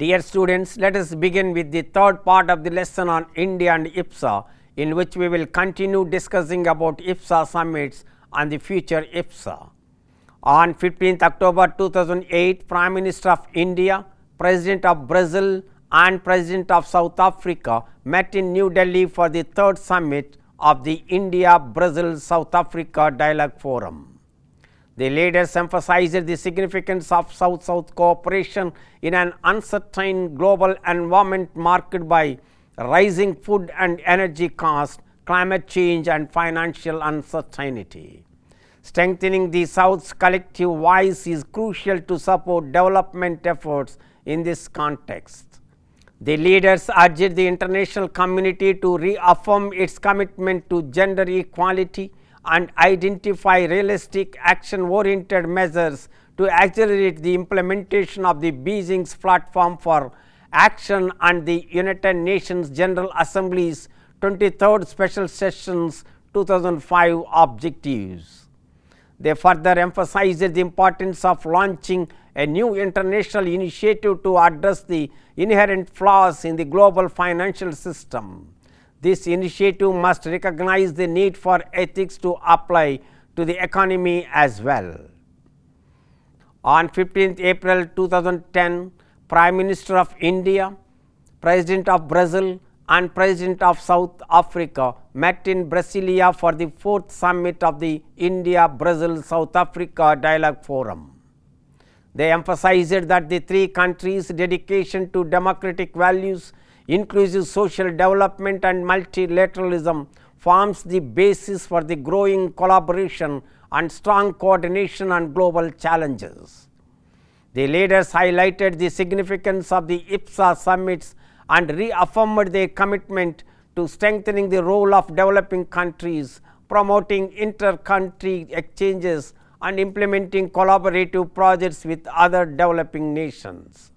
Dear students, let us begin with the third part of the lesson on India and IBSA, in which we will continue discussing about IBSA summits and the future IBSA. On 15th October 2008, Prime Minister of India, President of Brazil and President of South Africa met in New Delhi for the third summit of the India-Brazil-South Africa Dialogue Forum. The leaders emphasized the significance of South-South cooperation in an uncertain global environment marked by rising food and energy costs, climate change and financial uncertainty. Strengthening the South's collective voice is crucial to support development efforts in this context. The leaders urged the international community to reaffirm its commitment to gender equality and identify realistic action-oriented measures to accelerate the implementation of the Beijing's Platform for Action and the United Nations General Assembly's 23rd Special Sessions 2005 objectives. They further emphasized the importance of launching a new international initiative to address the inherent flaws in the global financial system. This initiative must recognize the need for ethics to apply to the economy as well. On 15th April 2010, Prime Minister of India, President of Brazil and President of South Africa met in Brasilia for the fourth summit of the India-Brazil-South Africa Dialogue Forum. They emphasized that the three countries' dedication to democratic values, inclusive social development and multilateralism forms the basis for the growing collaboration and strong coordination on global challenges. The leaders highlighted the significance of the IBSA summits and reaffirmed their commitment to strengthening the role of developing countries, promoting inter-country exchanges and implementing collaborative projects with other developing nations.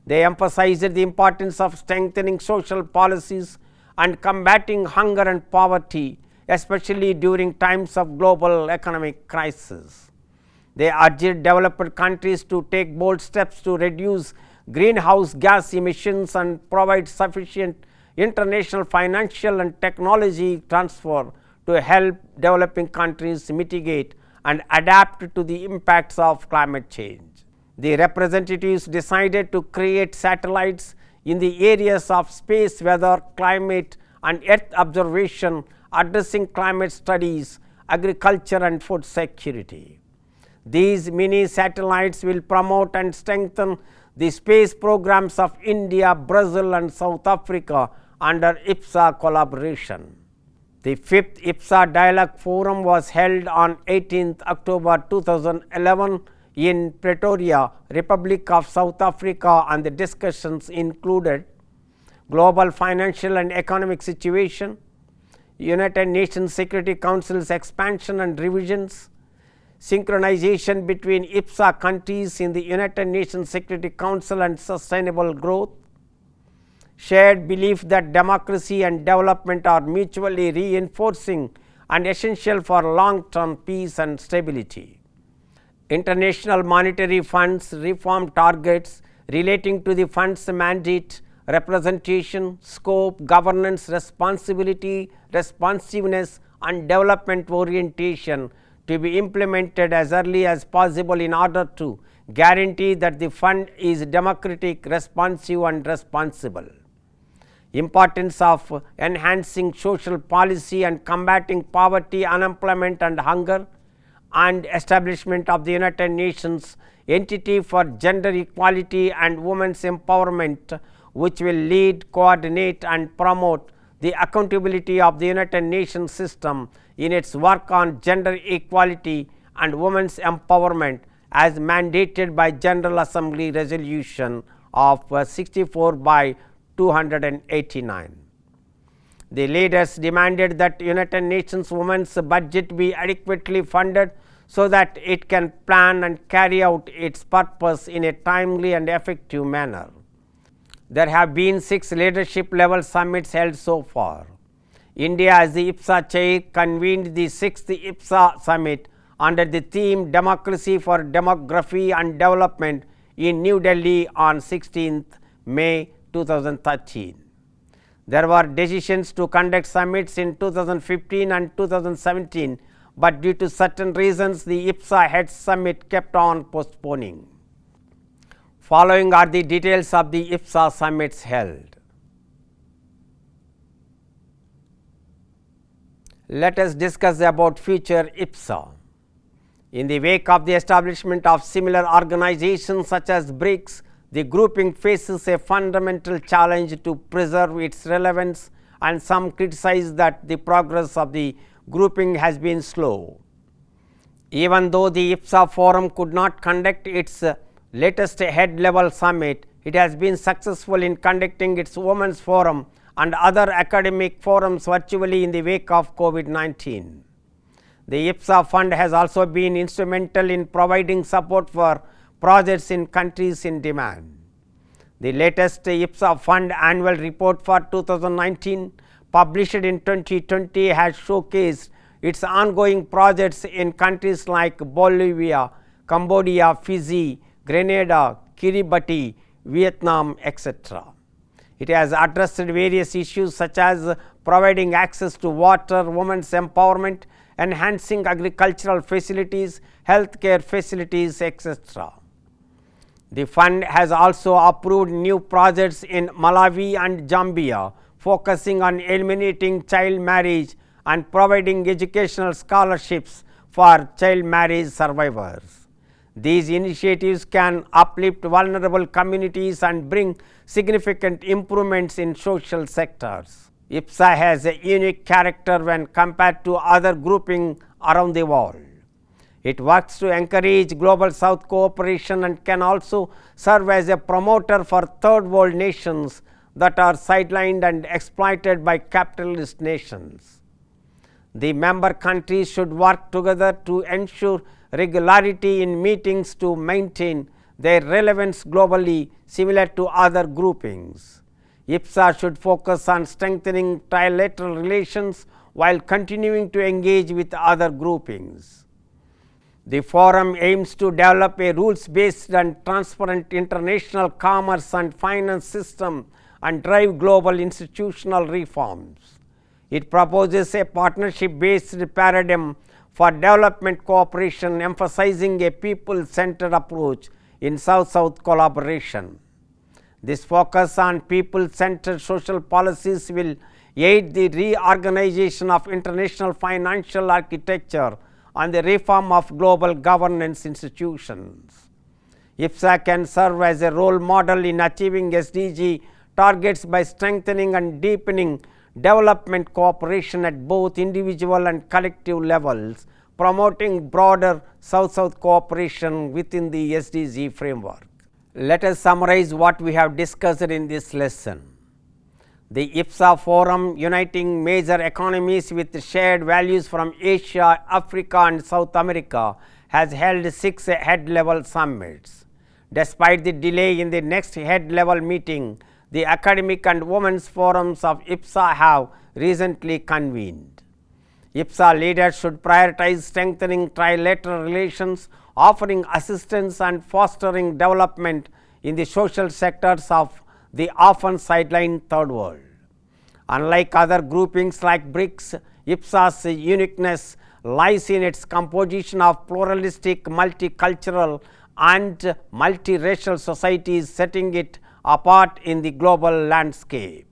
They emphasized the importance of strengthening social policies and combating hunger and poverty, especially during times of global economic crisis. They urged developed countries to take bold steps to reduce greenhouse gas emissions and provide sufficient international financial and technology transfer to help developing countries mitigate and adapt to the impacts of climate change. The representatives decided to create satellites in the areas of space weather, climate and earth observation, addressing climate studies, agriculture and food security. These mini satellites will promote and strengthen the space programs of India, Brazil and South Africa under IBSA collaboration. The fifth IBSA Dialogue Forum was held on 18th October 2011 in Pretoria, Republic of South Africa, and the discussions included global financial and economic situation, United Nations Security Council's expansion and revisions, synchronization between IBSA countries in the United Nations Security Council and sustainable growth, shared belief that democracy and development are mutually reinforcing and essential for long-term peace and stability. International Monetary Fund's reform targets relating to the fund's mandate, representation, scope, governance, responsibility, responsiveness and development orientation to be implemented as early as possible in order to guarantee that the fund is democratic, responsive and responsible. Importance of enhancing social policy and combating poverty, unemployment and hunger, and establishment of the United Nations entity for gender equality and women's empowerment, which will lead, coordinate and promote the accountability of the United Nations system in its work on gender equality and women's empowerment as mandated by General Assembly Resolution of 64 by 289. The leaders demanded that United Nations Women's budget be adequately funded so that it can plan and carry out its purpose in a timely and effective manner. There have been 6 leadership level summits held so far. India, as the IBSA chair, convened the 6th IBSA summit under the theme Democracy for Demography and Development in New Delhi on 16th May 2013. There were decisions to conduct summits in 2015 and 2017, but due to certain reasons, the IBSA Heads Summit kept on postponing. Following are the details of the IBSA summits held. Let us discuss about future IBSA. In the wake of the establishment of similar organizations such as BRICS, the grouping faces a fundamental challenge to preserve its relevance, and some criticize that the progress of the grouping has been slow. Even though the IBSA forum could not conduct its latest head-level summit, it has been successful in conducting its Women's Forum and other academic forums virtually in the wake of COVID-19. The IBSA fund has also been instrumental in providing support for projects in countries in demand. The latest IBSA fund annual report for 2019, published in 2020, has showcased its ongoing projects in countries like Bolivia, Cambodia, Fiji, Grenada, Kiribati, Vietnam, etc. It has addressed various issues such as providing access to water, women's empowerment, enhancing agricultural facilities, healthcare facilities, etc. The fund has also approved new projects in Malawi and Zambia, focusing on eliminating child marriage and providing educational scholarships for child marriage survivors. These initiatives can uplift vulnerable communities and bring significant improvements in social sectors. IBSA has a unique character when compared to other groupings around the world. It works to encourage Global South cooperation and can also serve as a promoter for third world nations that are sidelined and exploited by capitalist nations. The member countries should work together to ensure regularity in meetings to maintain their relevance globally, similar to other groupings. IBSA should focus on strengthening trilateral relations while continuing to engage with other groupings. The forum aims to develop a rules-based and transparent international commerce and finance system and drive global institutional reforms. It proposes a partnership-based paradigm for development cooperation, emphasizing a people-centered approach in South-South collaboration. This focus on people-centered social policies will aid the reorganization of international financial architecture and the reform of global governance institutions. IBSA can serve as a role model in achieving SDG targets by strengthening and deepening development cooperation at both individual and collective levels, promoting broader South-South cooperation within the SDG framework. Let us summarize what we have discussed in this lesson. The IBSA forum, uniting major economies with shared values from Asia, Africa and South America, has held 6 head-level summits. Despite the delay in the next head-level meeting, the academic and women's forums of IBSA have recently convened. IBSA leaders should prioritize strengthening trilateral relations, offering assistance and fostering development in the social sectors of the often sidelined third world. Unlike other groupings like BRICS, IBSA's uniqueness lies in its composition of pluralistic, multicultural and multiracial societies, setting it apart in the global landscape.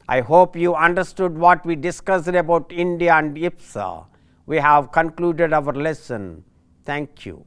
I hope you understood what we discussed about India and IBSA. We have concluded our lesson. Thank you.